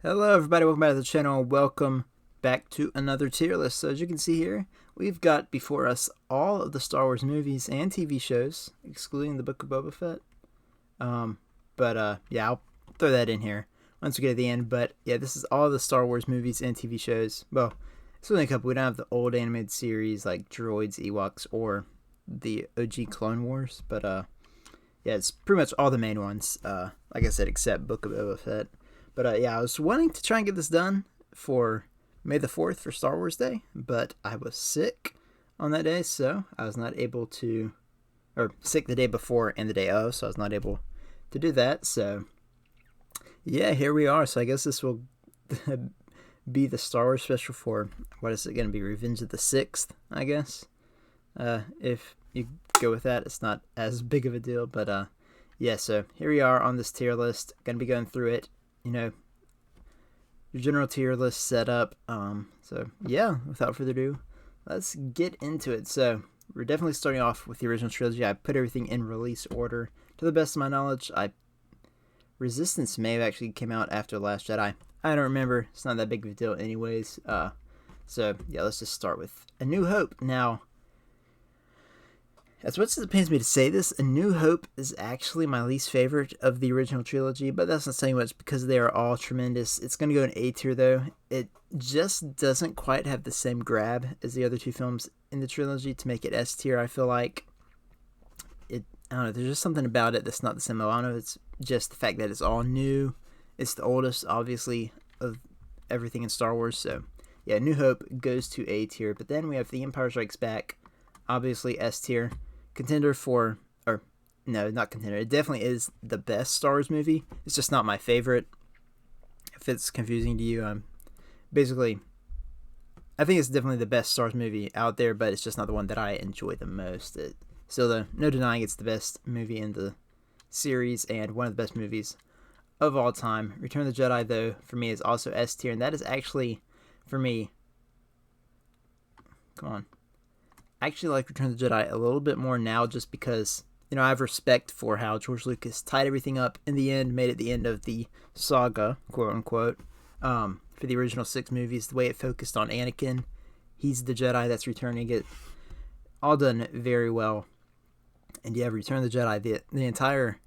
Hello, everybody. Welcome back to the channel. Welcome back to another tier list. So, as you can see here, we've got before us all of the Star Wars movies and TV shows, excluding the Book of Boba Fett. Yeah, I'll throw that in here once we get to the end. But yeah, this is all the Star Wars movies and TV shows. Well, it's only a couple. We don't have the old animated series like Droids, Ewoks, or the OG Clone Wars. Yeah, it's pretty much all the main ones. Like I said, except Book of Boba Fett. Yeah, I was wanting to try and get this done for May the 4th for Star Wars Day, but I was sick on that day, so I was not able to, or sick the day before and the day of, so I was not able to do that. So, yeah, here we are. So I guess this will be the Star Wars special for, what is it going to be, Revenge of the 6th, I guess. If you go with that, it's not as big of a deal, yeah, so here we are on this tier list. Going to be going through it. Your general tier list set up. So yeah, without further ado, let's get into it. So we're definitely starting off with the original trilogy. I put everything in release order to the best of my knowledge. Resistance may have actually came out after Last Jedi. I don't remember. It's not that big of a deal anyways. So yeah, let's just start with A New Hope. Now, as much as it pains me to say this, A New Hope is actually my least favorite of the original trilogy, but that's not saying much because they are all tremendous. It's going to go in A tier though. It just doesn't quite have the same grab as the other two films in the trilogy to make it S tier. I feel like I don't know, there's just something about it that's not the same. I don't know, it's just the fact that it's all new. It's the oldest, obviously, of everything in Star Wars. So yeah, New Hope goes to A tier, but then we have The Empire Strikes Back, obviously S tier. Contender for, or no, not contender. It definitely is the best Star Wars movie. It's just not my favorite. If it's confusing to you, I think it's definitely the best Star Wars movie out there, but it's just not the one that I enjoy the most. Though, no denying it's the best movie in the series and one of the best movies of all time. Return of the Jedi, though, for me is also S tier, and that is actually, for me, come on. I actually like Return of the Jedi a little bit more now just because, I have respect for how George Lucas tied everything up in the end, made it the end of the saga, quote unquote, for the original 6 movies, the way it focused on Anakin. He's the Jedi that's returning it. All done very well. And yeah, Return of the Jedi, the entire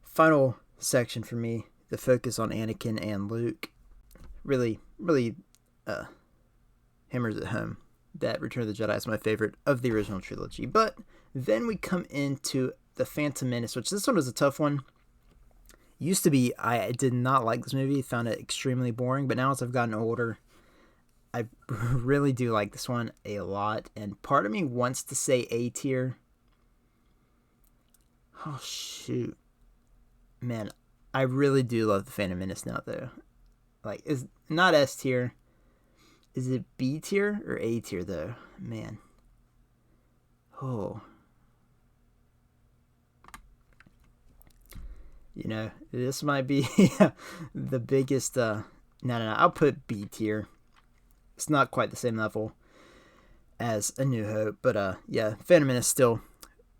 final section for me, the focus on Anakin and Luke, really hammers it home that Return of the Jedi is my favorite of the original trilogy. But then we come into The Phantom Menace, which this one was a tough one. Used to be, I did not like this movie, found it extremely boring, but now as I've gotten older, I really do like this one a lot, and part of me wants to say A tier. Oh, shoot. Man, I really do love The Phantom Menace now, though. Like, it's not S tier. Is it B tier or A tier, though? Man. Oh. This might be the biggest... No. I'll put B tier. It's not quite the same level as A New Hope. Yeah, Phantom Menace still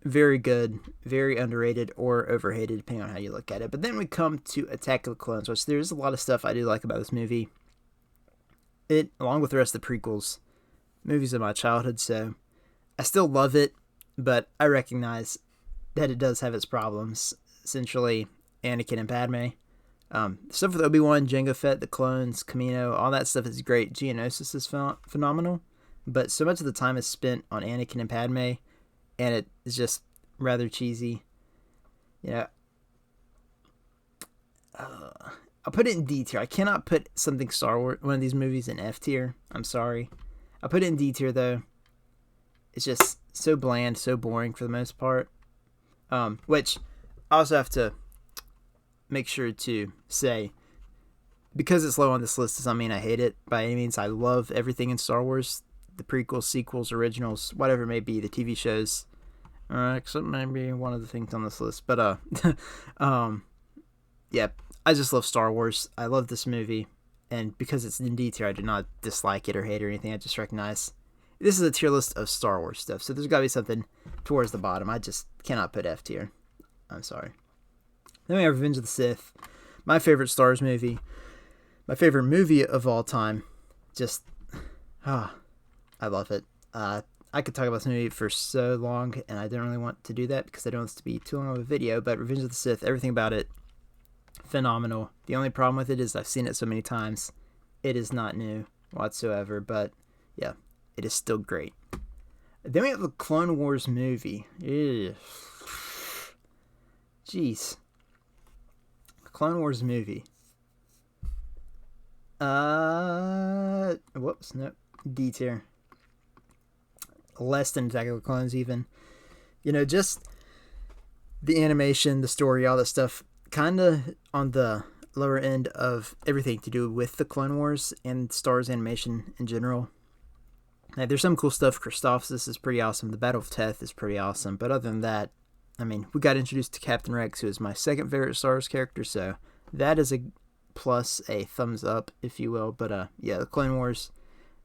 very good, very underrated or overhated, depending on how you look at it. But then we come to Attack of the Clones, which there's a lot of stuff I do like about this movie. It, along with the rest of the prequels, movies of my childhood, so I still love it, but I recognize that it does have its problems. Essentially, Anakin and Padme. Stuff with Obi-Wan, Jango Fett, the clones, Kamino, all that stuff is great. Geonosis is phenomenal, but so much of the time is spent on Anakin and Padme, and it is just rather cheesy. I'll put it in D tier. I cannot put something Star Wars, one of these movies, in F tier. I'm sorry. I'll put it in D tier, though. It's just so bland, so boring for the most part. Which I also have to make sure to say, because it's low on this list does not mean I hate it by any means. I love everything in Star Wars. The prequels, sequels, originals, whatever it may be, the TV shows. Except maybe one of the things on this list. Yeah. I just love Star Wars. I love this movie, and because it's in D tier, I do not dislike it or hate it or anything. I just recognize this is a tier list of Star Wars stuff, so there's got to be something towards the bottom. I just cannot put F tier. I'm sorry. Then we have Revenge of the Sith, my favorite Star Wars movie. My favorite movie of all time. Just, I love it. I could talk about this movie for so long, and I don't really want to do that because I don't want this to be too long of a video, but Revenge of the Sith, everything about it, phenomenal. The only problem with it is I've seen it so many times. It is not new whatsoever, but yeah, it is still great. Then we have the Clone Wars movie. Ugh. Jeez. Clone Wars movie. Whoops, no. D tier. Less than Attack of the Clones even. Just the animation, the story, all that stuff, kind of on the lower end of everything to do with the Clone Wars and Star Wars animation in general. Like, there's some cool stuff. Christophsis is pretty awesome. The Battle of Teth is pretty awesome. But other than that, I mean, we got introduced to Captain Rex, who is my second favorite Star Wars character, so that is a plus, a thumbs up, if you will. But yeah, the Clone Wars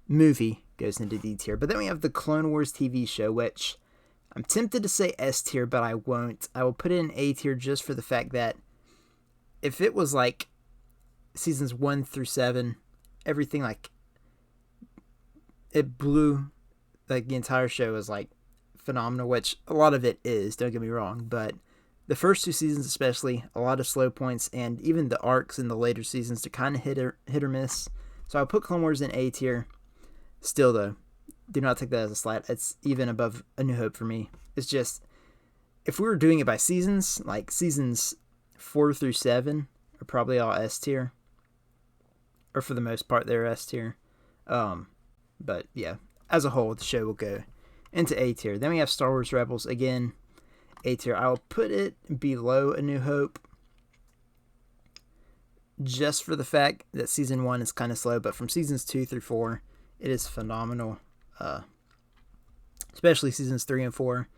movie goes into D tier. But then we have the Clone Wars TV show, which I'm tempted to say S tier, but I won't. I will put it in A tier just for the fact that if it was like seasons 1 through 7, everything, like, it blew, like, the entire show was like phenomenal, which a lot of it is, don't get me wrong, but the first 2 seasons especially, a lot of slow points, and even the arcs in the later seasons to kind of hit or miss. So I'll put Clone Wars in A tier. Still though, do not take that as a slight. It's even above A New Hope for me. It's just, if we were doing it by seasons, like seasons 4 through 7 are probably all S tier, or for the most part they're S tier. But yeah, as a whole, the show will go into A tier. Then we have Star Wars Rebels, again, A tier. I will put it below A New Hope just for the fact that season 1 is kind of slow, but from seasons 2 through 4, it is phenomenal. Especially seasons 3 and 4.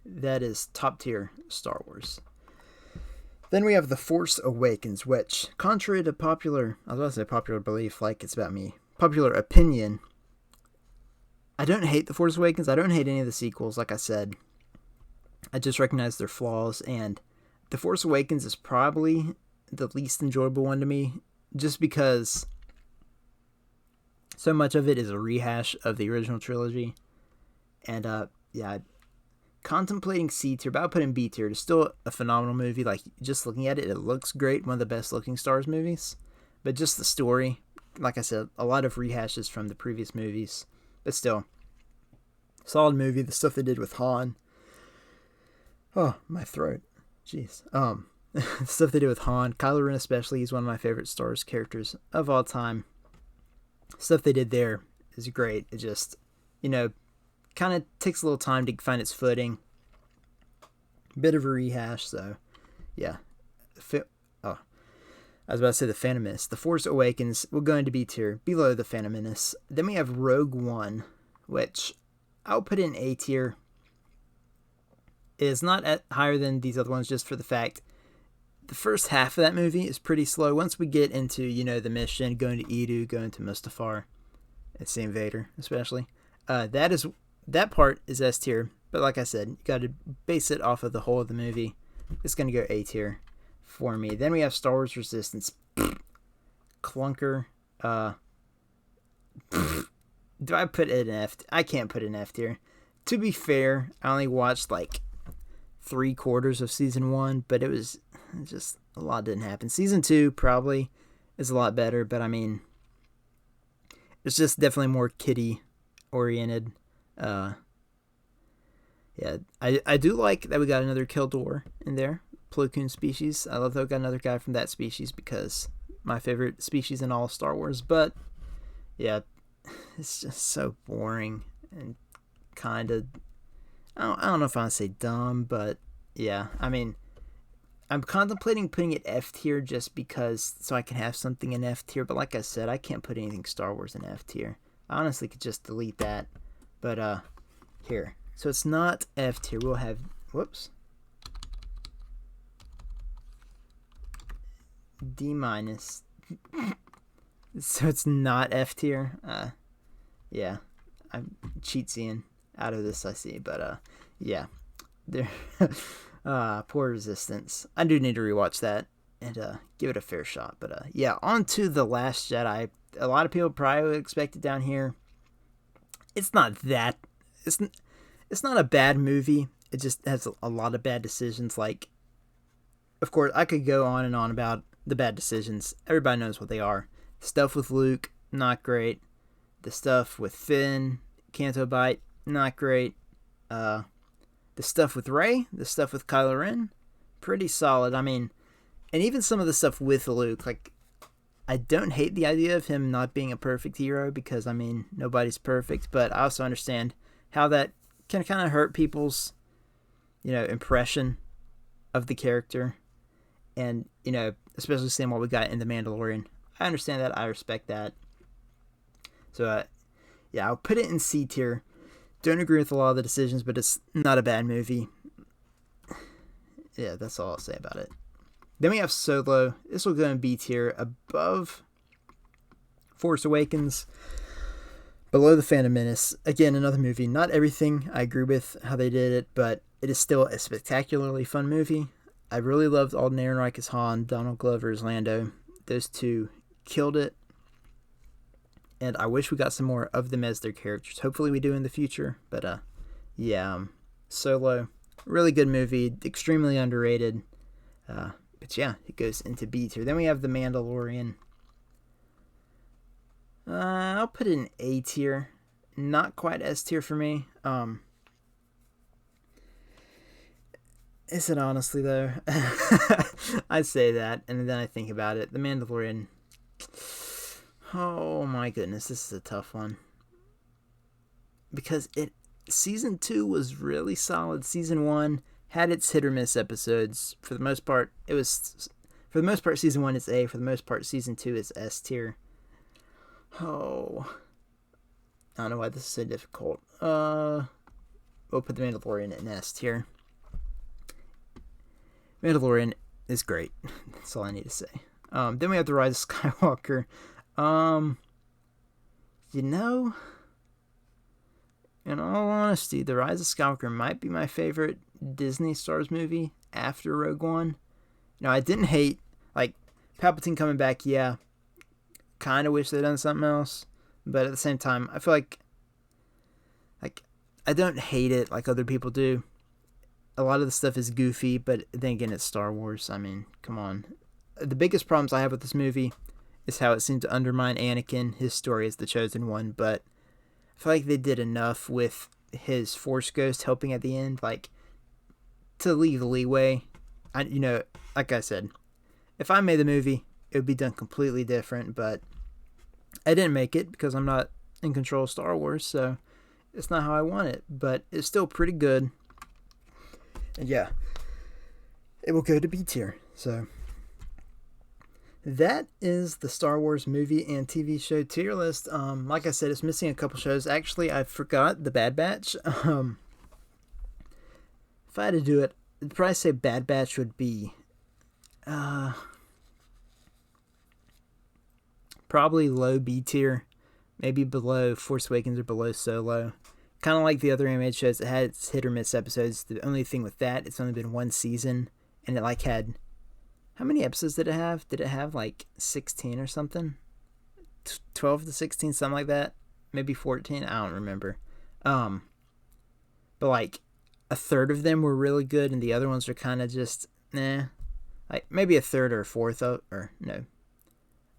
That is top tier Star Wars. Then we have The Force Awakens, which, contrary to popular belief, like it's about me, popular opinion, I don't hate The Force Awakens. I don't hate any of the sequels, like I said. I just recognize their flaws, and The Force Awakens is probably the least enjoyable one to me, just because so much of it is a rehash of the original trilogy. And yeah, contemplating C tier, but I'll put in B tier. It's still a phenomenal movie. Like, just looking at it, it looks great. One of the best looking Star Wars movies. But just the story, like I said, a lot of rehashes from the previous movies. But still, solid movie. The stuff they did with Han. Oh, my throat. Jeez. The stuff they did with Han, Kylo Ren especially, he's one of my favorite Star Wars characters of all time. Stuff they did there is great. It just, kind of takes a little time to find its footing. Bit of a rehash, so yeah. I was about to say The Phantom Menace. The Force Awakens will go into B tier, below The Phantom Menace. Then we have Rogue One, which I'll put in A tier. It is not higher than these other ones just for the fact the first half of that movie is pretty slow. Once we get into, the mission, going to Edu, going to Mustafar, and St. Vader especially, that part is S tier. But like I said, you got to base it off of the whole of the movie. It's going to go A tier for me. Then we have Star Wars Resistance. Clunker. Do I put it in F? I can't put it in F tier. To be fair, I only watched like 3/4 of season 1, but it was just a lot didn't happen. Season 2 probably is a lot better, but I mean, it's just definitely more kiddie oriented. Yeah, I do like that we got another Kildor in there, Plo Koon species. I love that we got another guy from that species because my favorite species in all of Star Wars. But yeah, it's just so boring and kind of, I don't know if I want to say dumb, but yeah, I mean, I'm contemplating putting it F tier just because so I can have something in F tier. But like I said, I can't put anything Star Wars in F tier. I honestly could just delete that. But here. So it's not F tier. We'll have, whoops, D minus. So it's not F tier. Yeah, I'm cheating out of this, I see. But yeah, there. Poor Resistance. I do need to rewatch that. and give it a fair shot. But yeah, on to The Last Jedi. A lot of people probably would expect it down here. It's not that. It's not a bad movie. It just has a lot of bad decisions. Like, of course, I could go on and on about the bad decisions. Everybody knows what they are. Stuff with Luke, not great. The stuff with Finn, Canto Bight, not great. The stuff with Rey, the stuff with Kylo Ren, pretty solid. I mean, and even some of the stuff with Luke, like, I don't hate the idea of him not being a perfect hero because, I mean, nobody's perfect, but I also understand how that can kind of hurt people's, impression of the character. And, especially seeing what we got in The Mandalorian. I understand that. I respect that. So, yeah, I'll put it in C tier. Don't agree with a lot of the decisions, but it's not a bad movie. Yeah, that's all I'll say about it. Then we have Solo. This will go in B tier, above Force Awakens, below The Phantom Menace. Again, another movie. Not everything I agree with how they did it, but it is still a spectacularly fun movie. I really loved Alden Ehrenreich as Han, Donald Glover as Lando. Those two killed it. And I wish we got some more of them as their characters. Hopefully we do in the future. But, yeah, Solo. Really good movie. Extremely underrated. But, yeah, it goes into B tier. Then we have The Mandalorian. I'll put it in A tier. Not quite S tier for me. Is it honestly, though? I say that, and then I think about it. The Mandalorian. Oh my goodness, this is a tough one. Because season 2 was really solid. Season 1 had its hit or miss episodes. For the most part, season 1 is A. For the most part, season 2 is S tier. Oh. I don't know why this is so difficult. We'll put The Mandalorian in S tier. Mandalorian is great. That's all I need to say. Then we have The Rise of Skywalker. In all honesty, The Rise of Skywalker might be my favorite Disney Stars movie after Rogue One. I didn't hate, Palpatine coming back, yeah. Kind of wish they'd done something else. But at the same time, I feel like I don't hate it like other people do. A lot of the stuff is goofy, but then again, it's Star Wars. I mean, come on. The biggest problems I have with this movie is how it seemed to undermine Anakin, his story as the Chosen One, but I feel like they did enough with his Force Ghost helping at the end, to leave leeway. Like I said, if I made the movie, it would be done completely different, but I didn't make it because I'm not in control of Star Wars, so it's not how I want it, but it's still pretty good. And yeah, it will go to B tier. So that is the Star Wars movie and TV show tier list. Like I said, it's missing a couple shows. Actually, I forgot The Bad Batch. If I had to do it, I'd probably say Bad Batch would be probably low B tier, maybe below Force Awakens or below Solo. Kind of like the other animated shows, it had its hit or miss episodes. The only thing with that, it's only been one season, and it had, how many episodes did it have? Did it have 16 or something? 12 to 16, something like that. Maybe 14. I don't remember. But a third of them were really good, and the other ones are kind of just maybe a third or a fourth a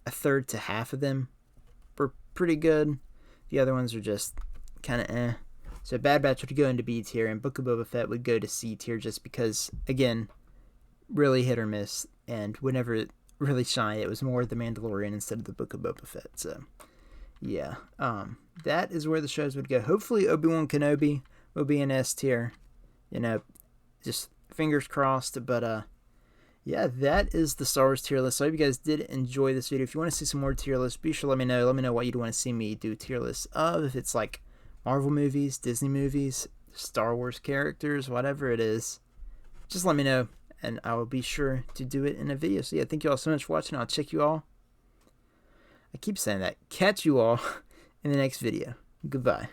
third to half of them were pretty good. The other ones are just kind of So Bad Batch would go into B tier, and Book of Boba Fett would go to C tier just because, again, really hit or miss, and whenever it really shined, it was more The Mandalorian instead of the Book of Boba Fett. So, yeah, that is where the shows would go. Hopefully Obi-Wan Kenobi will be in S tier, just fingers crossed, but, yeah, that is the Star Wars tier list. So I hope you guys did enjoy this video. If you want to see some more tier lists, be sure to let me know. Let me know what you'd want to see me do tier lists of, if it's Marvel movies, Disney movies, Star Wars characters, whatever it is. Just let me know, and I will be sure to do it in a video. So yeah, thank you all so much for watching. I'll check you all. I keep saying that. Catch you all in the next video. Goodbye.